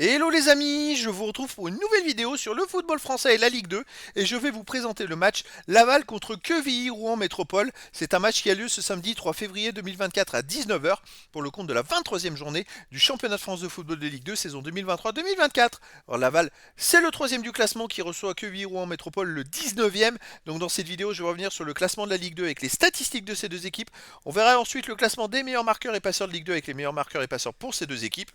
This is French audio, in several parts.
Hello les amis, je vous retrouve pour une nouvelle vidéo sur le football français et la Ligue 2 et je vais vous présenter le match Laval contre Quevilly Rouen Métropole. C'est un match qui a lieu ce samedi 3 février 2024 à 19 h pour le compte de la 23e journée du championnat de France de football de Ligue 2 saison 2023-2024. Alors Laval, c'est le troisième du classement qui reçoit Quevilly Rouen Métropole le 19e. Donc dans cette vidéo, je vais revenir sur le classement de la Ligue 2 avec les statistiques de ces deux équipes. On verra ensuite le classement des meilleurs marqueurs et passeurs de Ligue 2 avec les meilleurs marqueurs et passeurs pour ces deux équipes.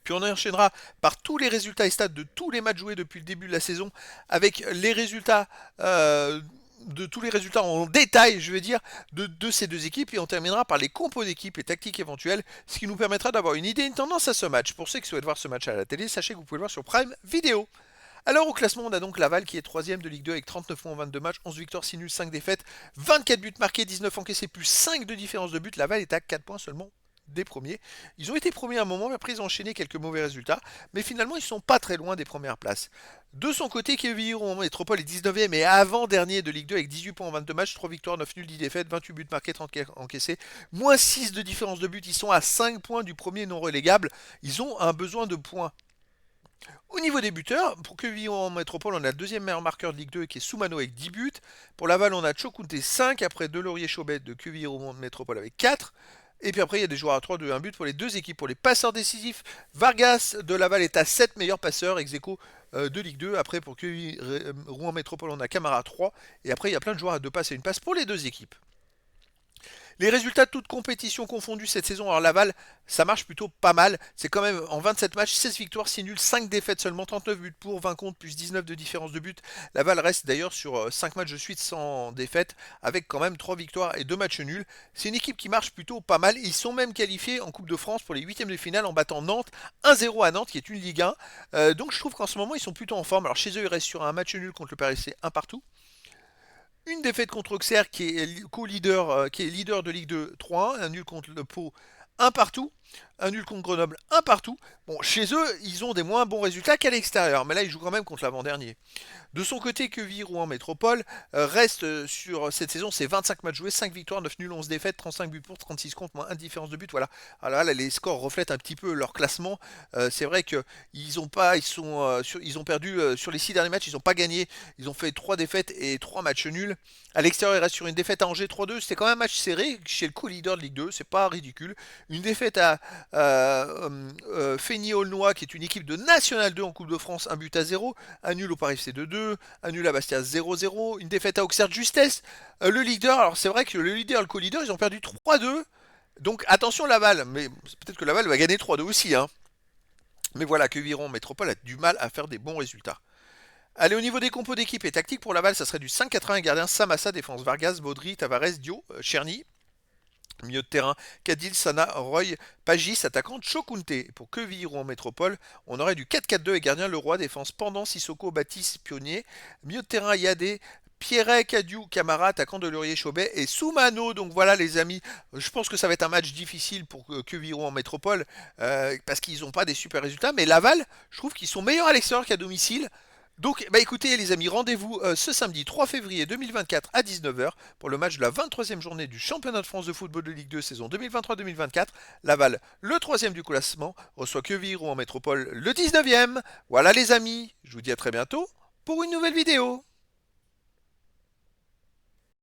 Puis on enchaînera par tous les résultats et stats de tous les matchs joués depuis le début de la saison, avec les résultats de tous les résultats en détail, je veux dire, de ces deux équipes. Et on terminera par les compos d'équipes et tactiques éventuelles, ce qui nous permettra d'avoir une idée, une tendance à ce match. Pour ceux qui souhaitent voir ce match à la télé, sachez que vous pouvez le voir sur Prime Vidéo. Alors au classement, on a donc Laval qui est 3ème de Ligue 2 avec 39 points en 22 matchs, 11 victoires, 6 nuls, 5 défaites, 24 buts marqués, 19 encaissés, plus 5 de différence de but. Laval est à 4 points seulement des premiers. Ils ont été premiers à un moment, mais après ils ont enchaîné quelques mauvais résultats. Mais finalement, ils sont pas très loin des premières places. De son côté, Quevilly Rouen Métropole est 19e et avant-dernier de Ligue 2 avec 18 points en 22 matchs, 3 victoires, 9 nuls, 10 défaites, 28 buts marqués, 30 encaissés, moins 6 de différence de but. Ils sont à 5 points du premier non relégable. Ils ont un besoin de points. Au niveau des buteurs, pour Quevilly en Métropole, on a le deuxième meilleur marqueur de Ligue 2 qui est Soumano avec 10 buts. Pour Laval, on a Chokunte 5, après Delaurier-Chaubet de Quevilly en Métropole avec 4. Et puis après, il y a des joueurs à 3 de 1 but pour les deux équipes. Pour les passeurs décisifs, Vargas de Laval est à 7 meilleurs passeurs, ex-aequo de Ligue 2. Après, pour Quevilly Rouen Métropole, on a Camara 3. Et après, il y a plein de joueurs à 2 passes et une passe pour les deux équipes. Les résultats de toutes compétitions confondues cette saison, alors Laval, ça marche plutôt pas mal. C'est quand même en 27 matchs, 16 victoires, 6 nuls, 5 défaites seulement, 39 buts pour, 20 contre, plus 19 de différence de but. Laval reste d'ailleurs sur 5 matchs de suite sans défaite, avec quand même 3 victoires et 2 matchs nuls. C'est une équipe qui marche plutôt pas mal. Ils sont même qualifiés en Coupe de France pour les huitièmes de finale en battant Nantes 1-0 à Nantes, qui est une Ligue 1. Donc je trouve qu'en ce moment, ils sont plutôt en forme. Alors chez eux, ils restent sur un match nul contre le PRC, un partout. Une défaite contre Auxerre qui est co-leader, qui est leader de Ligue 2 3-1, un nul contre le Pau, un partout, un nul contre Grenoble, un partout. Bon, chez eux, ils ont des moins bons résultats qu'à l'extérieur, mais là, ils jouent quand même contre l'avant-dernier. De son côté, Quevilly Rouen Métropole reste sur cette saison, c'est 25 matchs joués, 5 victoires, 9 nuls, 11 défaites, 35 buts pour, 36 contre, moins 1 différence de but. Voilà. Alors là, les scores reflètent un petit peu leur classement. C'est vrai que ils ont perdu sur les 6 derniers matchs, ils n'ont pas gagné. Ils ont fait 3 défaites et 3 matchs nuls. À l'extérieur, ils restent sur une défaite à Angers 3-2. C'était quand même un match serré chez le co-leader de Ligue 2, c'est pas ridicule. Une défaite à Feigny-Aulnois, qui est une équipe de National 2 en Coupe de France, un but à 0. Un nul au Paris FC 2-2, un nul à Bastia 0-0, une défaite à Auxerre de Justesse. Le leader, alors c'est vrai que le leader et le co-leader, ils ont perdu 3-2. Donc attention Laval, mais peut-être que Laval va gagner 3-2 aussi. Hein. Mais voilà, que Viron Métropole a du mal à faire des bons résultats. Allez, au niveau des compos d'équipe et tactique pour Laval, ça serait du 5-80 gardien Samassa, défense Vargas, Baudry, Tavares, Dio, Cherny. Milieu de terrain, Cadil, Sana, Roy, Pagis, attaquant Chokunte. Pour Quevilly en Métropole, on aurait du 4-4-2 et gardien Leroy, défense Pendant, Sissoko, Baptiste, Pionnier. Milieu de terrain, Yadé, Pierret, Cadieu, Camara, attaquant de Laurier, Chaubet et Soumano. Donc voilà les amis, je pense que ça va être un match difficile pour Quevilly en Métropole parce qu'ils n'ont pas des super résultats. Mais Laval, je trouve qu'ils sont meilleurs à l'extérieur qu'à domicile. Donc, bah écoutez les amis, rendez-vous ce samedi 3 février 2024 à 19 h pour le match de la 23e journée du championnat de France de football de Ligue 2 saison 2023-2024. Laval, le 3e du classement, reçoit Quevilly en Métropole le 19e. Voilà les amis, je vous dis à très bientôt pour une nouvelle vidéo.